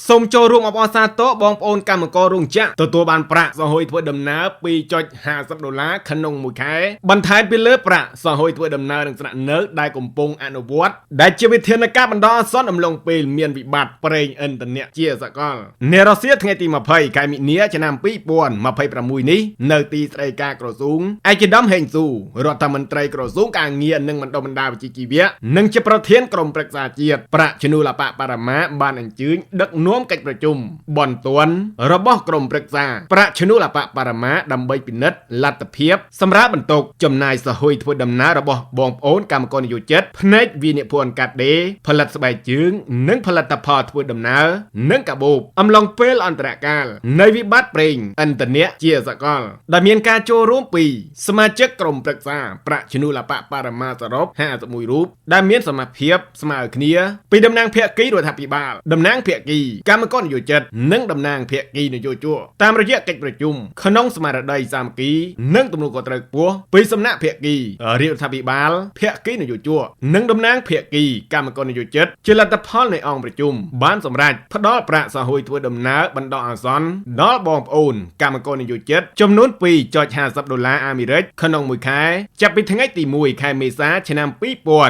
សូមចូលរួមអបអរសាទរបងប្អូនកម្មកររោងចក្រទទួលបានប្រាក់សហួយធ្វើដំណើរ$2.50ក្នុងមួយខែបន្ថែមពីលើប្រាក់សហួយធ្វើដំណើរនឹងស្នាក់នៅដែលកំពុងអនុវត្តដែលជាវិធានការបណ្ដោះអាសន្នអំឡុងពេលមានវិបត្តិប្រេងឥន្ធនៈជាសកលនៅរុស្ស៊ីថ្ងៃទី20ខែមិនិនាឆ្នាំ2026នេះនៅទីស្តីការក្រសួងឯកឧត្តមហេងស៊ូរដ្ឋមន្ត្រីក្រសួងការងារនិងបណ្ដុះបណ្ដាលវិជ្ជាជីវៈនិងជាប្រធានក្រុមប្រឹក្សាជាតិប្រាក់ឈ្នួលអបបរមាបានអញ្ជើញដឹកនាំកិច្ចប្រជុំបន្ទាន់របស់ក្រុមប្រឹក្សាប្រាក់ឈ្នួលអបបរមាដើម្បីពិនិត្យលទ្ធភាពសម្រាប់បន្ទុកចំណាយសហួយធ្វើដំណើររបស់បងប្អូនកម្មករនិយោជិតផ្នែកវិនិភ័ណ្ឌកាត់ដេរផលិតស្បែកជើងនិងផលិតផលធ្វើដំណើរនិងកាបូបអំឡុងពេលអន្តរកាលនៃវិបត្តិប្រេងឥន្ធនៈជាសកលដែលមានការចូលរួមពីសមាជិកក្រុមប្រឹក្សាប្រាក់ឈ្នួលអបបរមាសរុប51រូបដែលមានសមាភិបស្មើគ្នាពីតំណាងភាគីរដ្ឋាភិបាលតំណាងភាគីកម្មករនិយោជិតនិងតំណាងភាគីនយោជកតាមរយៈកិច្ចប្រជុំក្នុងស្មារតីសាមគ្គីនិងទំនួលខុសត្រូវខ្ពស់ពីសំណាក់ភាគីរដ្ឋាភិបាលភាគីនយោជកនិងតំណាងភាគីកម្មករនិយោជិតជាលទ្ធផលនៃអង្គប្រជុំបានសម្រេចផ្ដល់ប្រាក់សហួយធ្វើដំណើរបណ្ដោះអាសន្នដល់បងប្អូនកម្មករនិយោជិតចំនួន$2.50អាមេរិកក្នុងមួយខែចាប់ពីថ្ងៃទី1ខែមេសាឆ្នាំ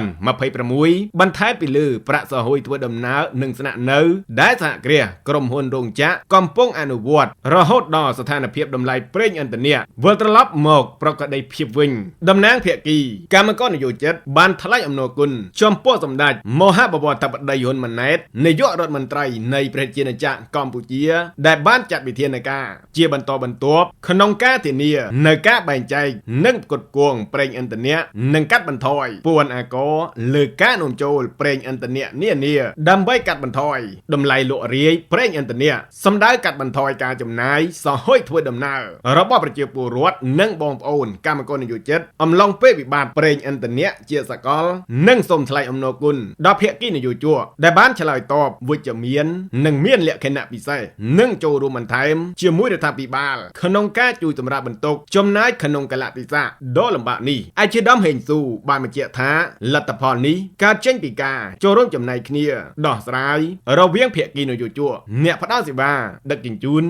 2026បន្ថែមពីលើប្រាក់សហួយធ្វើដំណើរនិងស្នាក់នៅដែលសហគ្រាសក្រុមហ៊ុនរោងចក្រកំពុងអនុវត្តរហូតដល់ស្ថានភាពតម្លៃប្រេងឥន្ធនៈវិលត្រឡប់មកប្រកបដីភាពវិញតំណាងភាគីកម្មករនិយោជិតបានថ្លែងអំណរគុណចំពោះសម្ដេចមហាបវរធិបតីហ៊ុនម៉ាណែតនាយករដ្ឋមន្ត្រីនៃប្រជាជាតិកម្ពុជាដែលបានចាត់វិធានការជាបន្តបន្ទាប់ក្នុងការធានានៅការបែងចែកនិងផ្គត់ផ្គង់ប្រេងឥន្ធនៈនិងកាត់បន្ថយពន្ធអាករលើការនាំចូលប្រេងឥន្ធនៈនានាដើម្បីកាត់បន្ថយតម្លៃលក់រាយប្រេងឥន្ធនៈសម្ដៅកាត់បន្ថយការចំណាយសហួយធ្វើដំណើររបស់ប្រជាពលរដ្ឋនិងបងប្អូនកម្មករនិយោជិតអំឡុងពេលវិបត្តិប្រេងឥន្ធនៈជាសកលនិងសូមថ្លែងអំណរគុណដល់ភាគីនយោជកដែលបានឆ្លើយតបវិជ្ជមាននិងមានលក្ខណៈពិសេសនិងចូលរួមបន្ថែមជាមួយរដ្ឋាភិបាលក្នុងការជួយសម្រាប់បន្ទុកចំណាយក្នុងកលៈទេសៈដ៏លំបាកនេះឯកឧត្តមហេងស៊ូបានបញ្ជាក់ថាលទ្ធផលនេះកើតចេញពីការចូលរួមចំណែកគ្នាដោះស្រាយរវាងភាគីនយោជកអ្នកផ្ដល់សេវាដឹកជញ្ជូន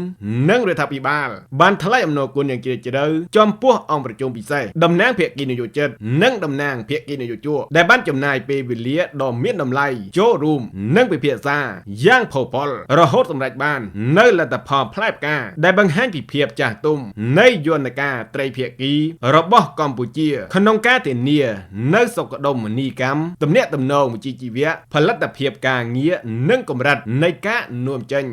និងរដ្ឋាភិបាលបានថ្លែងអំណរគុណយ៉ាងជ្រាលជ្រៅចំពោះអង្គប្រជុំពិសេសតំណាងភាគីនយោជិតនិងតំណាងភាគីនយោជកដែលបានចំណាយពេលវេលាដ៏មានតម្លៃចូលរួមនិងពិភាក្សាយ៉ាងផុសផុលរហូតសម្រេចបាននៅលទ្ធផលផ្លែផ្កាដែលបង្ហាញពីភាពចាស់ទុំនៃយន្តការត្រីភាគីរបស់កម្ពុជាក្នុងការធានានៅសុខដុមនីកម្មទំនាក់ទំនងវិជ្ជាជីវៈផលិតភាពការងារនិងកម្រិតនៃការនាំចេញ